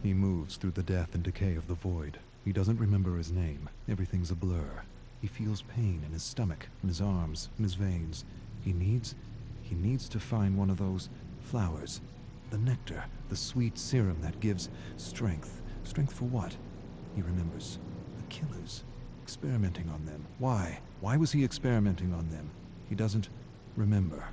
He moves through the death and decay of the void. He doesn't remember his name. Everything's a blur. He feels pain in his stomach, in his arms, in his veins. He needs to find one of those flowers. The nectar, the sweet serum that gives strength. Strength for what? He remembers. The killers. Experimenting on them. Why? Why was he experimenting on them? He doesn't remember.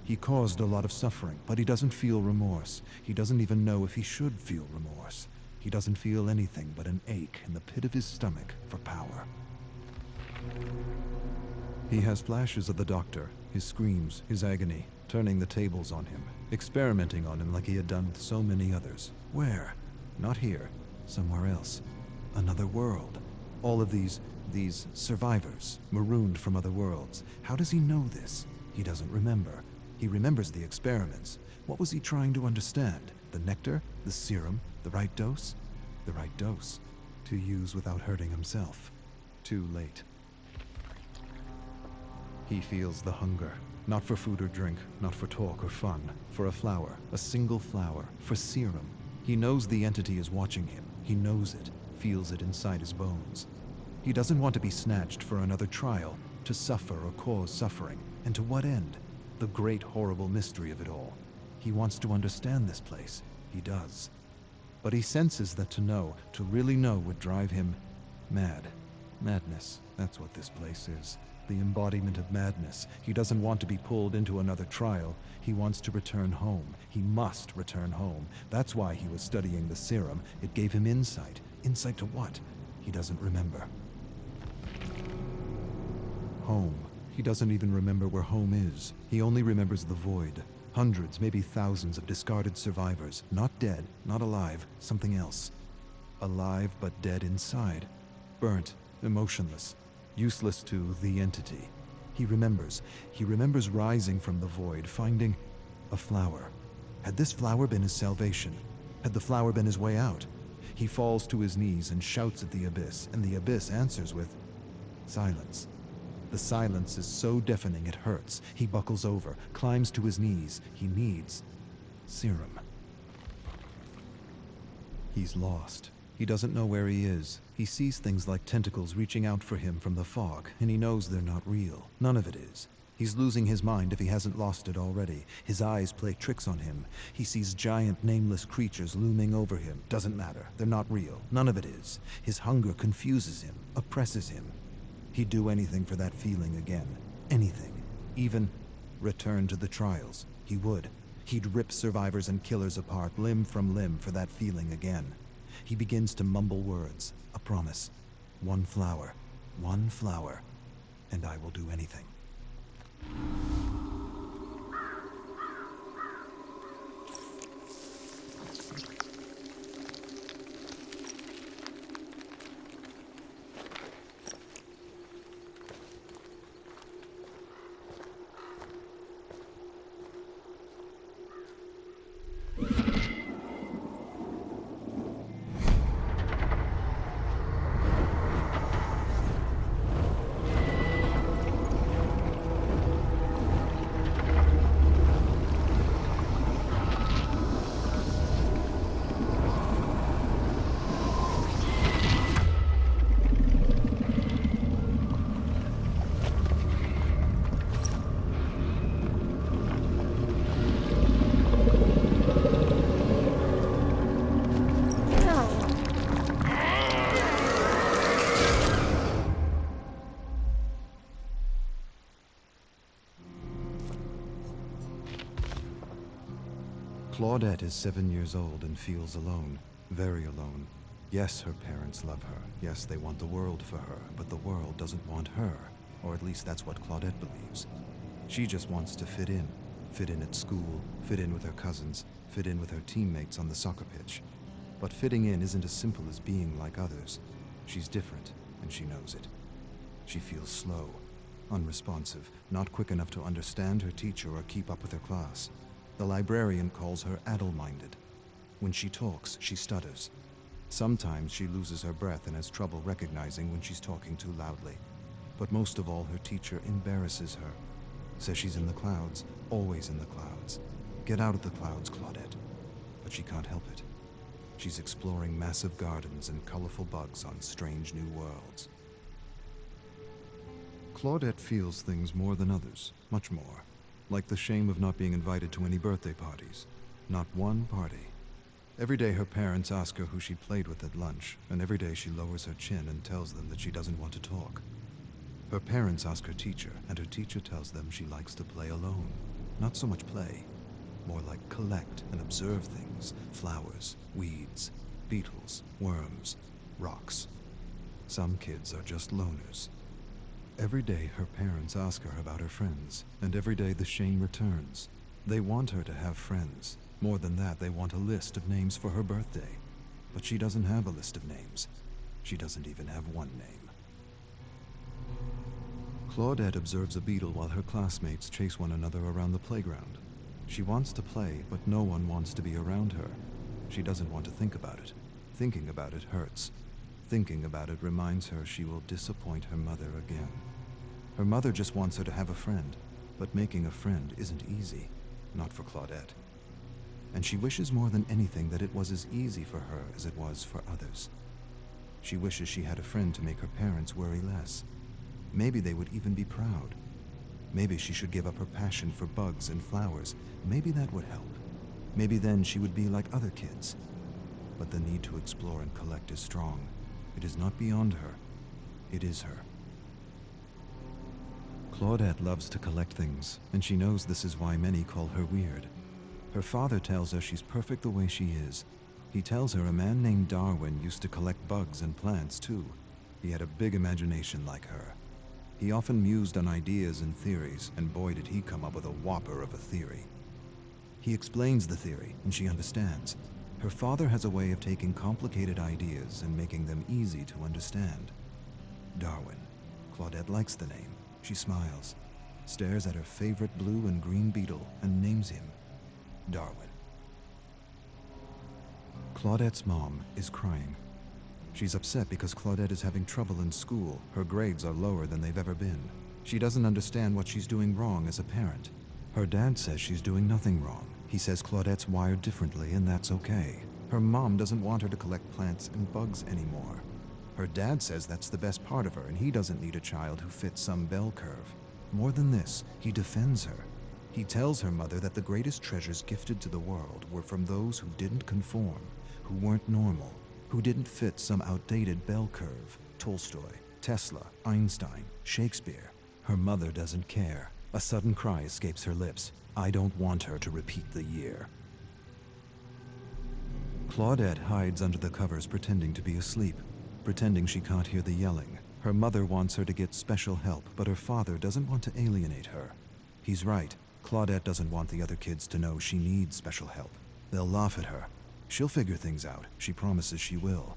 He caused a lot of suffering, but he doesn't feel remorse. He doesn't even know if he should feel remorse. He doesn't feel anything but an ache in the pit of his stomach for power. He has flashes of the doctor, his screams, his agony, turning the tables on him, experimenting on him like he had done with so many others. Where? Not here. Somewhere else. Another world. All of these survivors, marooned from other worlds. How does he know this? He doesn't remember. He remembers the experiments. What was he trying to understand? The nectar? The serum? The right dose? The right dose. To use without hurting himself. Too late. He feels the hunger. Not for food or drink, not for talk or fun. For a flower, a single flower, for serum. He knows the entity is watching him. He knows it, feels it inside his bones. He doesn't want to be snatched for another trial, to suffer or cause suffering. And to what end? The great horrible mystery of it all. He wants to understand this place. He does. But he senses that to really know would drive him mad. Madness, that's what this place is. The embodiment of madness. He doesn't want to be pulled into another trial. He wants to return home. He must return home. That's why he was studying the serum. It gave him insight. Insight to what? He doesn't remember. Home. He doesn't even remember where home is. He only remembers the void. Hundreds, maybe thousands of discarded survivors. Not dead, not alive, something else. Alive but dead inside. Burnt, emotionless, useless to the entity. He remembers rising from the void, finding a flower. Had this flower been his salvation? Had the flower been his way out? He falls to his knees and shouts at the abyss, and the abyss answers with silence. The silence is so deafening it hurts. He buckles over, climbs to his knees. He needs serum. He's lost. He doesn't know where he is. He sees things like tentacles reaching out for him from the fog, and he knows they're not real. None of it is. He's losing his mind if he hasn't lost it already. His eyes play tricks on him. He sees giant, nameless creatures looming over him. Doesn't matter. They're not real. None of it is. His hunger confuses him, oppresses him. He'd do anything for that feeling again. Anything. Even return to the trials. He would. He'd rip survivors and killers apart, limb from limb, for that feeling again. He begins to mumble words. A promise. One flower, and I will do anything. Claudette is 7 years old and feels alone, very alone. Yes, her parents love her. Yes, they want the world for her, but the world doesn't want her. Or at least that's what Claudette believes. She just wants to fit in. Fit in at school, fit in with her cousins, fit in with her teammates on the soccer pitch. But fitting in isn't as simple as being like others. She's different, and she knows it. She feels slow, unresponsive, not quick enough to understand her teacher or keep up with her class. The librarian calls her addle-minded. When she talks, she stutters. Sometimes she loses her breath and has trouble recognizing when she's talking too loudly. But most of all, her teacher embarrasses her. Says she's in the clouds, always in the clouds. Get out of the clouds, Claudette. But she can't help it. She's exploring massive gardens and colorful bugs on strange new worlds. Claudette feels things more than others, much more. Like the shame of not being invited to any birthday parties. Not one party. Every day her parents ask her who she played with at lunch, and every day she lowers her chin and tells them that she doesn't want to talk. Her parents ask her teacher, and her teacher tells them she likes to play alone. Not so much play, more like collect and observe things. Flowers, weeds, beetles, worms, rocks. Some kids are just loners. Every day her parents ask her about her friends, and every day the shame returns. They want her to have friends. More than that, they want a list of names for her birthday. But she doesn't have a list of names. She doesn't even have one name. Claudette observes a beetle while her classmates chase one another around the playground. She wants to play, but no one wants to be around her. She doesn't want to think about it. Thinking about it hurts. Thinking about it reminds her she will disappoint her mother again. Her mother just wants her to have a friend, but making a friend isn't easy. Not for Claudette. And she wishes more than anything that it was as easy for her as it was for others. She wishes she had a friend to make her parents worry less. Maybe they would even be proud. Maybe she should give up her passion for bugs and flowers. Maybe that would help. Maybe then she would be like other kids. But the need to explore and collect is strong. It is not beyond her. It is her. Claudette loves to collect things, and she knows this is why many call her weird. Her father tells her she's perfect the way she is. He tells her a man named Darwin used to collect bugs and plants too. He had a big imagination like her. He often mused on ideas and theories, and boy did he come up with a whopper of a theory. He explains the theory, and she understands. Her father has a way of taking complicated ideas and making them easy to understand. Darwin. Claudette likes the name. She smiles, stares at her favorite blue and green beetle, and names him Darwin. Claudette's mom is crying. She's upset because Claudette is having trouble in school. Her grades are lower than they've ever been. She doesn't understand what she's doing wrong as a parent. Her dad says she's doing nothing wrong. He says Claudette's wired differently, and that's okay. Her mom doesn't want her to collect plants and bugs anymore. Her dad says that's the best part of her, and he doesn't need a child who fits some bell curve. More than this, he defends her. He tells her mother that the greatest treasures gifted to the world were from those who didn't conform, who weren't normal, who didn't fit some outdated bell curve. Tolstoy, Tesla, Einstein, Shakespeare. Her mother doesn't care. A sudden cry escapes her lips. I don't want her to repeat the year. Claudette hides under the covers pretending to be asleep, pretending she can't hear the yelling. Her mother wants her to get special help, but her father doesn't want to alienate her. He's right. Claudette doesn't want the other kids to know she needs special help. They'll laugh at her. She'll figure things out. She promises she will.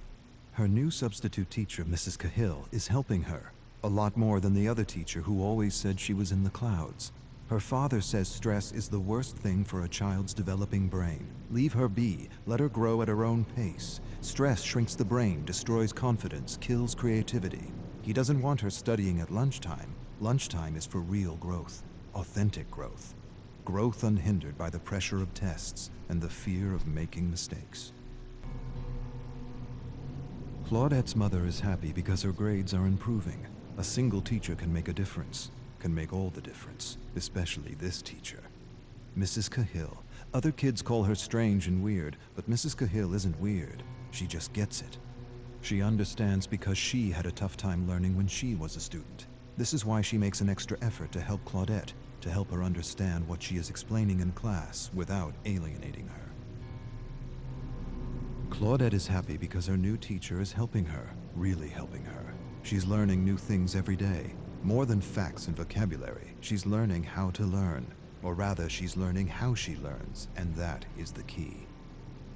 Her new substitute teacher, Mrs. Cahill, is helping her. A lot more than the other teacher who always said she was in the clouds. Her father says stress is the worst thing for a child's developing brain. Leave her be. Let her grow at her own pace. Stress shrinks the brain, destroys confidence, kills creativity. He doesn't want her studying at lunchtime. Lunchtime is for real growth, authentic growth. Growth unhindered by the pressure of tests and the fear of making mistakes. Claudette's mother is happy because her grades are improving. A single teacher can make a difference, can make all the difference, especially this teacher. Mrs. Cahill. Other kids call her strange and weird, but Mrs. Cahill isn't weird. She just gets it. She understands because she had a tough time learning when she was a student. This is why she makes an extra effort to help Claudette, to help her understand what she is explaining in class without alienating her. Claudette is happy because her new teacher is helping her, really helping her. She's learning new things every day. More than facts and vocabulary, she's learning how to learn. Or rather, she's learning how she learns, and that is the key.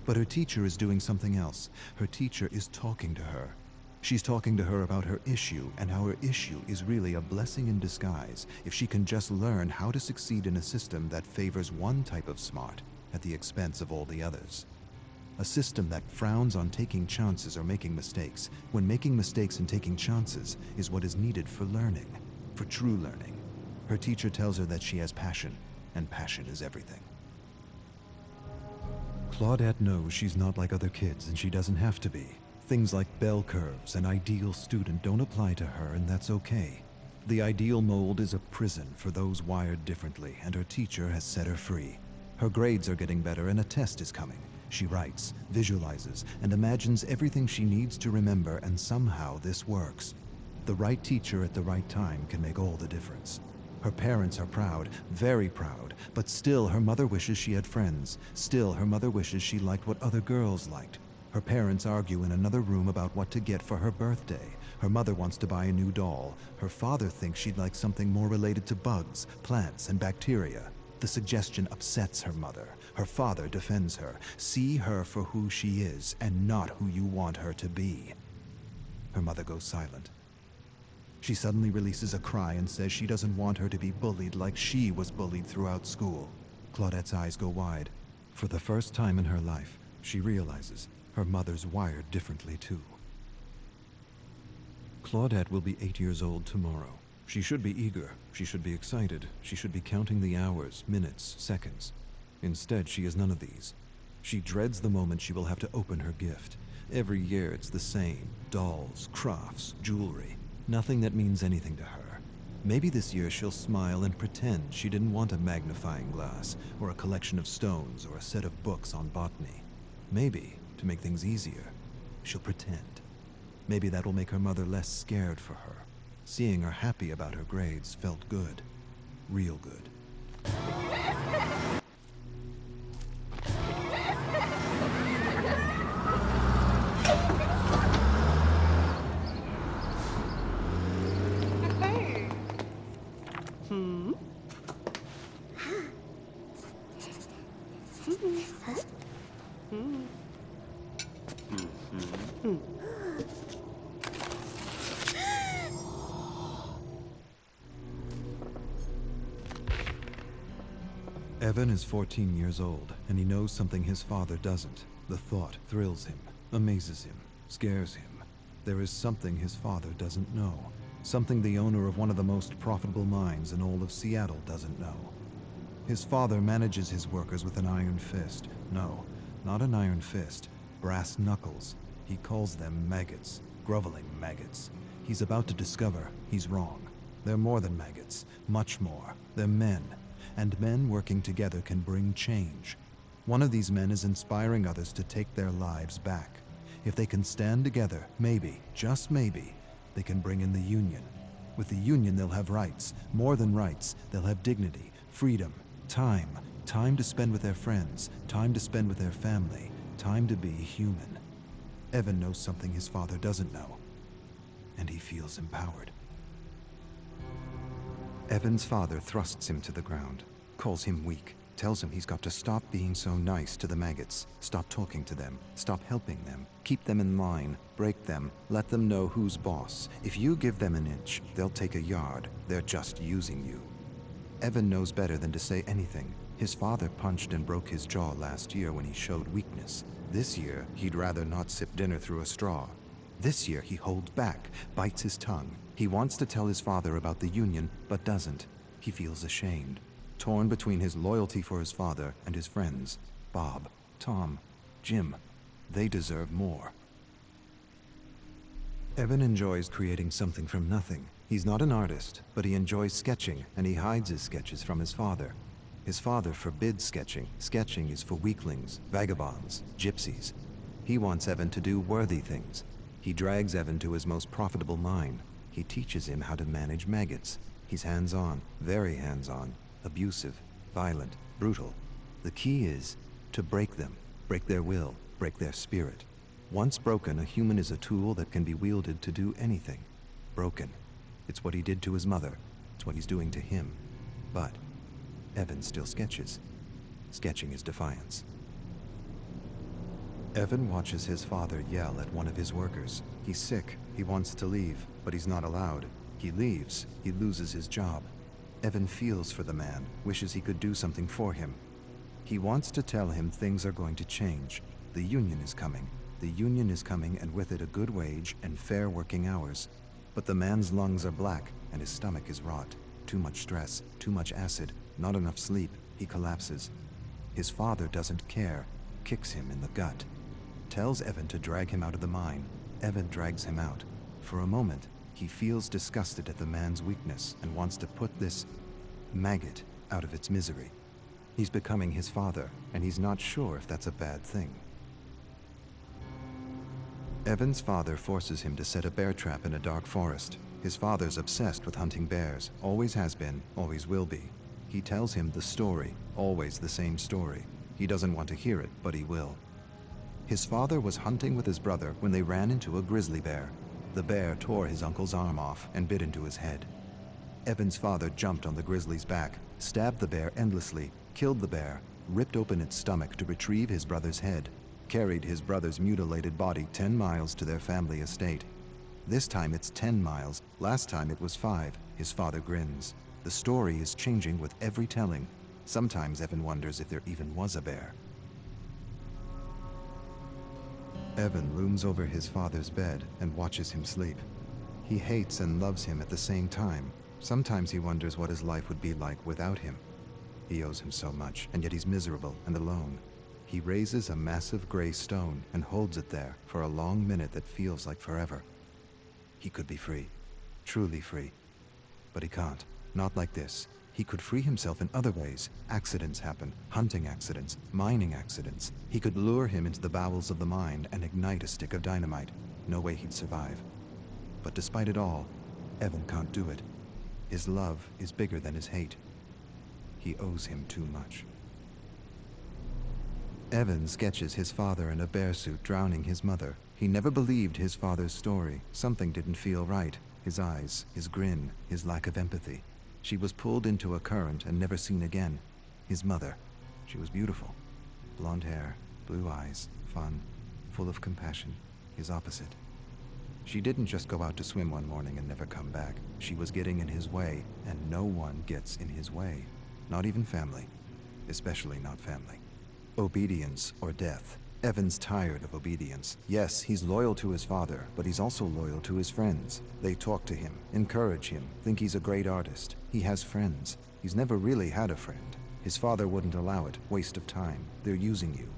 But her teacher is doing something else. Her teacher is talking to her. She's talking to her about her issue, and how her issue is really a blessing in disguise if she can just learn how to succeed in a system that favors one type of smart at the expense of all the others. A system that frowns on taking chances or making mistakes, when making mistakes and taking chances is what is needed for learning, for true learning. Her teacher tells her that she has passion, and passion is everything. Claudette knows she's not like other kids and she doesn't have to be. Things like bell curves and ideal student don't apply to her, and that's okay. The ideal mold is a prison for those wired differently, and her teacher has set her free. Her grades are getting better and a test is coming. She writes, visualizes, and imagines everything she needs to remember, and somehow this works. The right teacher at the right time can make all the difference. Her parents are proud, very proud, but still her mother wishes she had friends. Still her mother wishes she liked what other girls liked. Her parents argue in another room about what to get for her birthday. Her mother wants to buy a new doll. Her father thinks she'd like something more related to bugs, plants, and bacteria. The suggestion upsets her mother. Her father defends her. See her for who she is and not who you want her to be. Her mother goes silent. She suddenly releases a cry and says she doesn't want her to be bullied like she was bullied throughout school. Claudette's eyes go wide. For the first time in her life, she realizes her mother's wired differently too. Claudette will be 8 years old tomorrow. She should be eager. She should be excited. She should be counting the hours, minutes, seconds. Instead, she is none of these. She dreads the moment she will have to open her gift. Every year it's the same. Dolls, crafts, jewelry. Nothing that means anything to her. Maybe this year she'll smile and pretend she didn't want a magnifying glass, or a collection of stones, or a set of books on botany. Maybe, to make things easier, she'll pretend. Maybe that'll make her mother less scared for her. Seeing her happy about her grades felt good. Real good. Evan is 14 years old, and he knows something his father doesn't. The thought thrills him, amazes him, scares him. There is something his father doesn't know. Something the owner of one of the most profitable mines in all of Seattle doesn't know. His father manages his workers with an iron fist. No, not an iron fist. Brass knuckles. He calls them maggots. Groveling maggots. He's about to discover he's wrong. They're more than maggots. Much more. They're men. And men working together can bring change. One of these men is inspiring others to take their lives back. If they can stand together, maybe, just maybe, they can bring in the Union. With the Union, they'll have rights. More than rights, they'll have dignity, freedom, time. Time to spend with their friends, time to spend with their family, time to be human. Evan knows something his father doesn't know, and he feels empowered. Evan's father thrusts him to the ground, calls him weak, tells him he's got to stop being so nice to the maggots, stop talking to them, stop helping them, keep them in line, break them, let them know who's boss. If you give them an inch, they'll take a yard. They're just using you. Evan knows better than to say anything. His father punched and broke his jaw last year when he showed weakness. This year, he'd rather not sip dinner through a straw. This year, he holds back, bites his tongue. He wants to tell his father about the Union, but doesn't. He feels ashamed, torn between his loyalty for his father and his friends. Bob, Tom, Jim, they deserve more. Evan enjoys creating something from nothing. He's not an artist, but he enjoys sketching, and he hides his sketches from his father. His father forbids sketching. Sketching is for weaklings, vagabonds, gypsies. He wants Evan to do worthy things. He drags Evan to his most profitable mine. He teaches him how to manage maggots. He's hands-on, very hands-on, abusive, violent, brutal. The key is to break them, break their will, break their spirit. Once broken, a human is a tool that can be wielded to do anything. Broken. It's what he did to his mother. It's what he's doing to him. But Evan still sketches. Sketching is defiance. Evan watches his father yell at one of his workers. He's sick. He wants to leave, but he's not allowed. He leaves. He loses his job. Evan feels for the man, wishes he could do something for him. He wants to tell him things are going to change. The Union is coming. The Union is coming, and with it a good wage and fair working hours. But the man's lungs are black, and his stomach is rot. Too much stress, too much acid, not enough sleep. He collapses. His father doesn't care. kicks him in the gut, tells Evan to drag him out of the mine. Evan drags him out. For a moment, he feels disgusted at the man's weakness and wants to put this maggot out of its misery. He's becoming his father, and he's not sure if that's a bad thing. Evan's father forces him to set a bear trap in a dark forest. His father's obsessed with hunting bears, always has been, always will be. He tells him the story, always the same story. He doesn't want to hear it, but he will. His father was hunting with his brother when they ran into a grizzly bear. The bear tore his uncle's arm off and bit into his head. Evan's father jumped on the grizzly's back, stabbed the bear endlessly, killed the bear, ripped open its stomach to retrieve his brother's head, carried his brother's mutilated body 10 miles to their family estate. This time it's 10 miles, last time it was 5, his father grins. The story is changing with every telling. Sometimes Evan wonders if there even was a bear. Evan looms over his father's bed and watches him sleep. He hates and loves him at the same time. Sometimes he wonders what his life would be like without him. He owes him so much, and yet he's miserable and alone. He raises a massive gray stone and holds it there for a long minute that feels like forever. He could be free, truly free. But he can't, not like this. He could free himself in other ways. Accidents happen, hunting accidents, mining accidents. He could lure him into the bowels of the mine and ignite a stick of dynamite. No way he'd survive. But despite it all, Evan can't do it. His love is bigger than his hate. He owes him too much. Evan sketches his father in a bear suit drowning his mother. He never believed his father's story. Something didn't feel right. His eyes, his grin, his lack of empathy. She was pulled into a current and never seen again. His mother. She was beautiful. Blonde hair, blue eyes, fun, full of compassion. His opposite. She didn't just go out to swim one morning and never come back. She was getting in his way, and no one gets in his way. Not even family. Especially not family. Obedience or death. Evan's tired of obedience. Yes, he's loyal to his father, but he's also loyal to his friends. They talk to him, encourage him, think he's a great artist. He has friends. He's never really had a friend. His father wouldn't allow it. Waste of time. They're using you.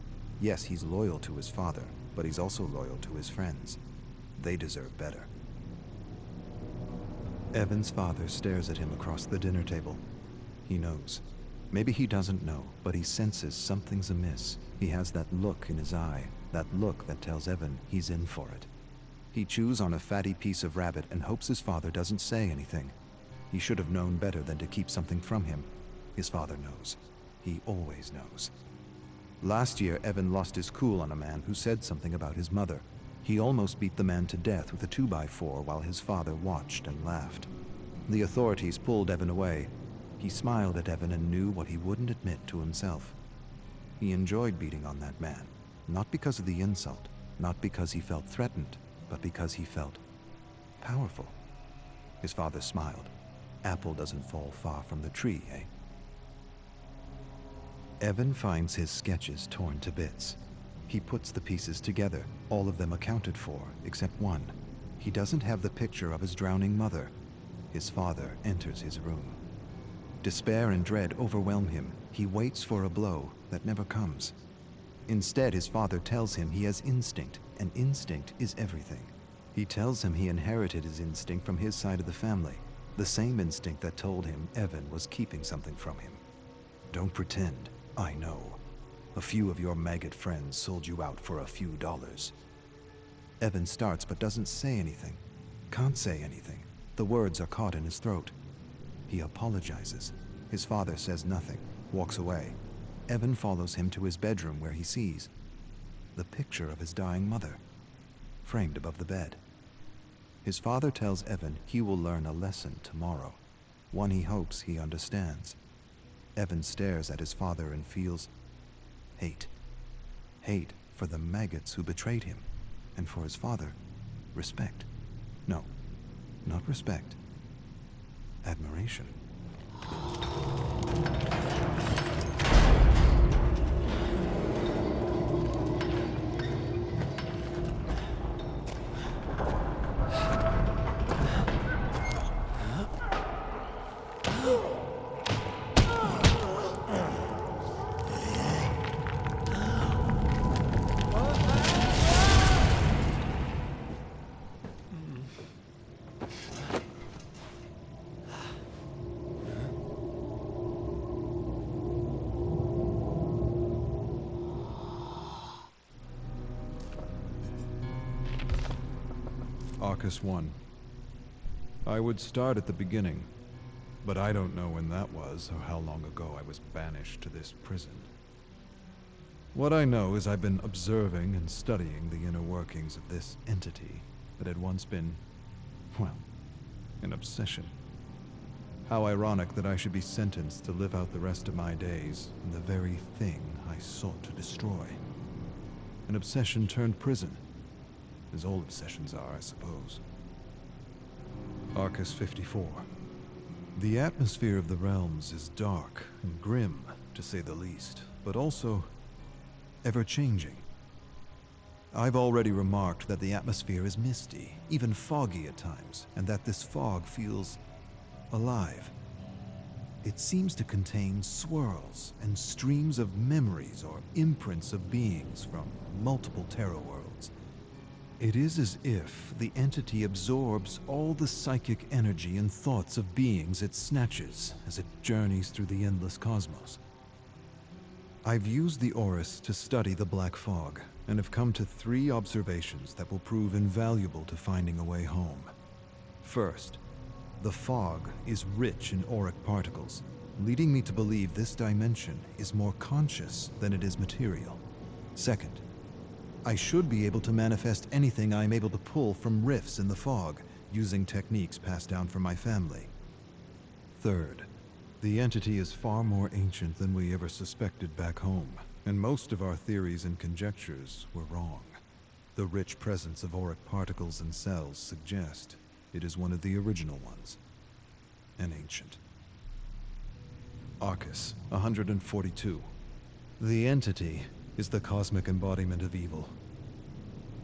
Yes, he's loyal to his father, but he's also loyal to his friends. They deserve better. Evan's father stares at him across the dinner table. He knows. Maybe he doesn't know, but he senses something's amiss. He has that look in his eye, that look that tells Evan he's in for it. He chews on a fatty piece of rabbit and hopes his father doesn't say anything. He should have known better than to keep something from him. His father knows. He always knows. Last year, Evan lost his cool on a man who said something about his mother. He almost beat the man to death with a 2x4 while his father watched and laughed. The authorities pulled Evan away. He smiled at Evan and knew what he wouldn't admit to himself. He enjoyed beating on that man, not because of the insult, not because he felt threatened, but because he felt powerful. His father smiled. Apple doesn't fall far from the tree, eh? Evan finds his sketches torn to bits. He puts the pieces together, all of them accounted for, except one. He doesn't have the picture of his drowning mother. His father enters his room. Despair and dread overwhelm him. He waits for a blow that never comes. Instead, his father tells him he has instinct, and instinct is everything. He tells him he inherited his instinct from his side of the family, the same instinct that told him Evan was keeping something from him. Don't pretend, I know. A few of your maggot friends sold you out for a few dollars. Evan starts but doesn't say anything. Can't say anything. The words are caught in his throat. He apologizes. His father says nothing, walks away. Evan follows him to his bedroom where he sees the picture of his dying mother, framed above the bed. His father tells Evan he will learn a lesson tomorrow, one he hopes he understands. Evan stares at his father and feels hate. Hate for the maggots who betrayed him, and for his father, respect. No, not respect. Admiration. Arcus 1. I would start at the beginning, but I don't know when that was or how long ago I was banished to this prison. What I know is I've been observing and studying the inner workings of this entity that had once been, well, an obsession. How ironic that I should be sentenced to live out the rest of my days in the very thing I sought to destroy. An obsession turned prison, as all obsessions are, I suppose. Arcus 54. The atmosphere of the realms is dark and grim, to say the least, but also ever-changing. I've already remarked that the atmosphere is misty, even foggy at times, and that this fog feels alive. It seems to contain swirls and streams of memories or imprints of beings from multiple Terra worlds. It is as if the entity absorbs all the psychic energy and thoughts of beings it snatches as it journeys through the endless cosmos. I've used the Oris to study the Black Fog, and have come to 3 observations that will prove invaluable to finding a way home. First, the fog is rich in auric particles, leading me to believe this dimension is more conscious than it is material. Second, I should be able to manifest anything I am able to pull from rifts in the fog, using techniques passed down from my family. Third, the entity is far more ancient than we ever suspected back home, and most of our theories and conjectures were wrong. The rich presence of auric particles and cells suggest it is one of the original ones, and ancient. Arcus 142. The entity is the cosmic embodiment of evil.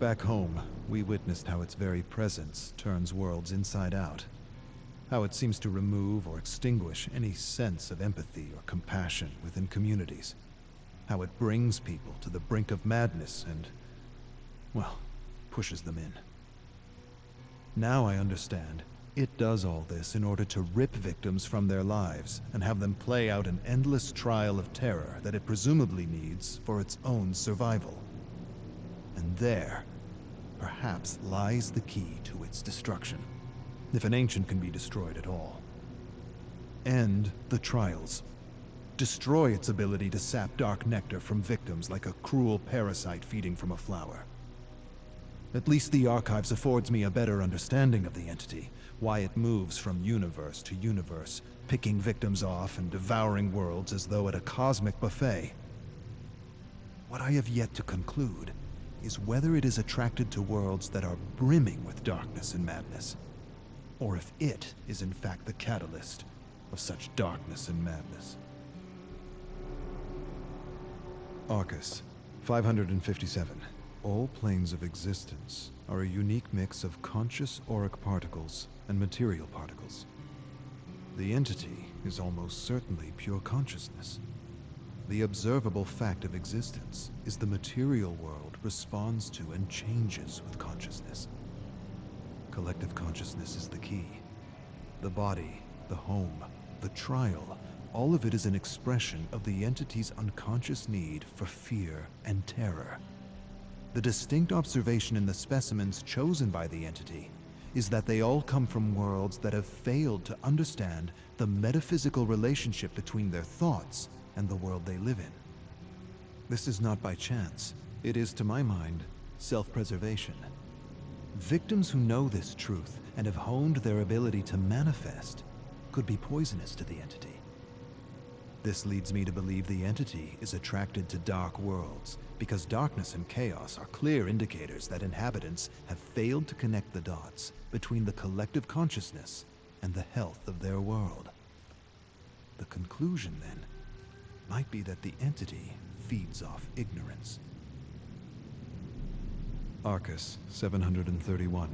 Back home, we witnessed how its very presence turns worlds inside out. How it seems to remove or extinguish any sense of empathy or compassion within communities. How it brings people to the brink of madness and, well, pushes them in. Now I understand. It does all this in order to rip victims from their lives and have them play out an endless trial of terror that it presumably needs for its own survival. And there, perhaps, lies the key to its destruction, if an ancient can be destroyed at all. End the trials. Destroy its ability to sap dark nectar from victims like a cruel parasite feeding from a flower. At least the Archives affords me a better understanding of the entity, why it moves from universe to universe, picking victims off and devouring worlds as though at a cosmic buffet. What I have yet to conclude is whether it is attracted to worlds that are brimming with darkness and madness, or if it is in fact the catalyst of such darkness and madness. Arcus 557. All planes of existence are a unique mix of conscious auric particles and material particles. The entity is almost certainly pure consciousness. The observable fact of existence is the material world responds to and changes with consciousness. Collective consciousness is the key. The body, the home, the trial, all of it is an expression of the entity's unconscious need for fear and terror. The distinct observation in the specimens chosen by the entity is that they all come from worlds that have failed to understand the metaphysical relationship between their thoughts and the world they live in. This is not by chance. It is, to my mind, self-preservation. Victims who know this truth and have honed their ability to manifest could be poisonous to the entity. This leads me to believe the entity is attracted to dark worlds, because darkness and chaos are clear indicators that inhabitants have failed to connect the dots between the collective consciousness and the health of their world. The conclusion, then, might be that the entity feeds off ignorance. Arcus 731.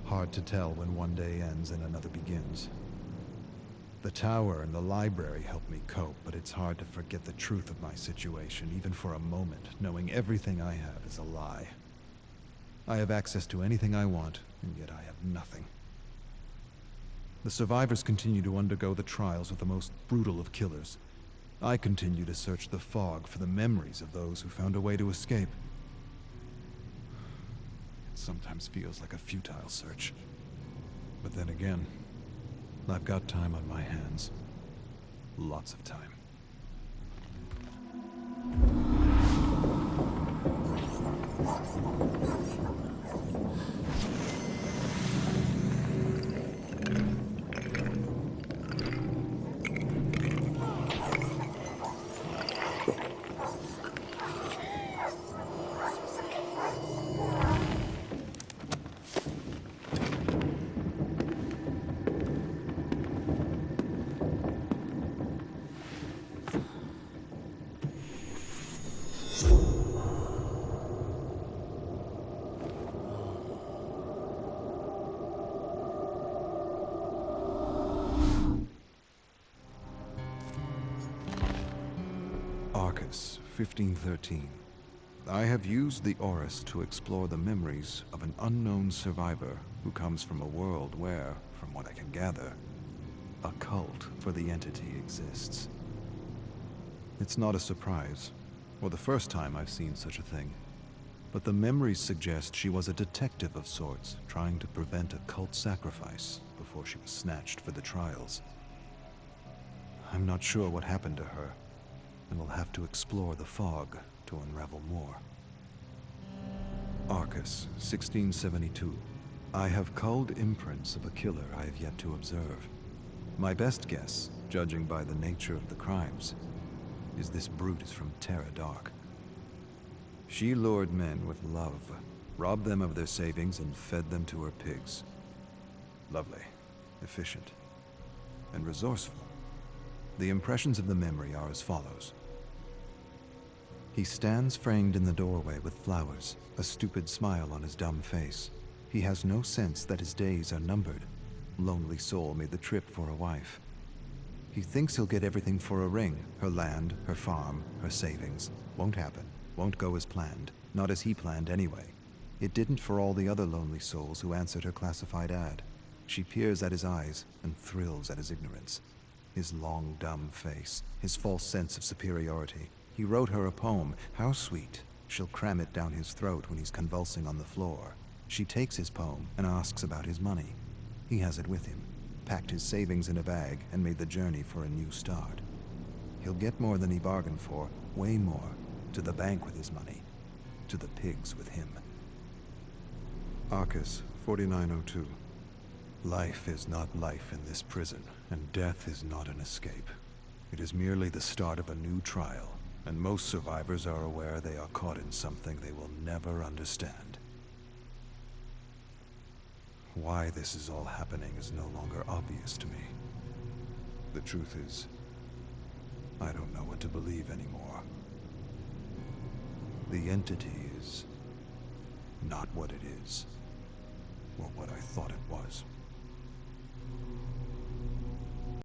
Hard to tell when one day ends and another begins. The tower and the library help me cope, but it's hard to forget the truth of my situation, even for a moment, knowing everything I have is a lie. I have access to anything I want, and yet I have nothing. The survivors continue to undergo the trials of the most brutal of killers. I continue to search the fog for the memories of those who found a way to escape. It's sometimes feels like a futile search. But then again, I've got time on my hands. Lots of time. Arcus, 1513. I have used the Orus to explore the memories of an unknown survivor who comes from a world where, from what I can gather, a cult for the entity exists. It's not a surprise, or the first time I've seen such a thing, but the memories suggest she was a detective of sorts, trying to prevent a cult sacrifice before she was snatched for the trials. I'm not sure what happened to her, and we'll have to explore the fog to unravel more. Arcus, 1672. I have culled imprints of a killer I have yet to observe. My best guess, judging by the nature of the crimes, is this brute is from Terra Dark. She lured men with love, robbed them of their savings, and fed them to her pigs. Lovely, efficient, and resourceful. The impressions of the memory are as follows. He stands framed in the doorway with flowers, a stupid smile on his dumb face. He has no sense that his days are numbered. Lonely soul made the trip for a wife. He thinks he'll get everything for a ring, her land, her farm, her savings. Won't happen, won't go as planned, not as he planned anyway. It didn't for all the other lonely souls who answered her classified ad. She peers at his eyes and thrills at his ignorance. His long, dumb face, his false sense of superiority. He wrote her a poem. How sweet. She'll cram it down his throat when he's convulsing on the floor. She takes his poem and asks about his money. He has it with him, packed his savings in a bag, and made the journey for a new start. He'll get more than he bargained for, way more. To the bank with his money. To the pigs with him. Arcus, 4902. Life is not life in this prison, and death is not an escape. It is merely the start of a new trial, and most survivors are aware they are caught in something they will never understand. Why this is all happening is no longer obvious to me. The truth is, I don't know what to believe anymore. The entity is not what it is, or what I thought it was.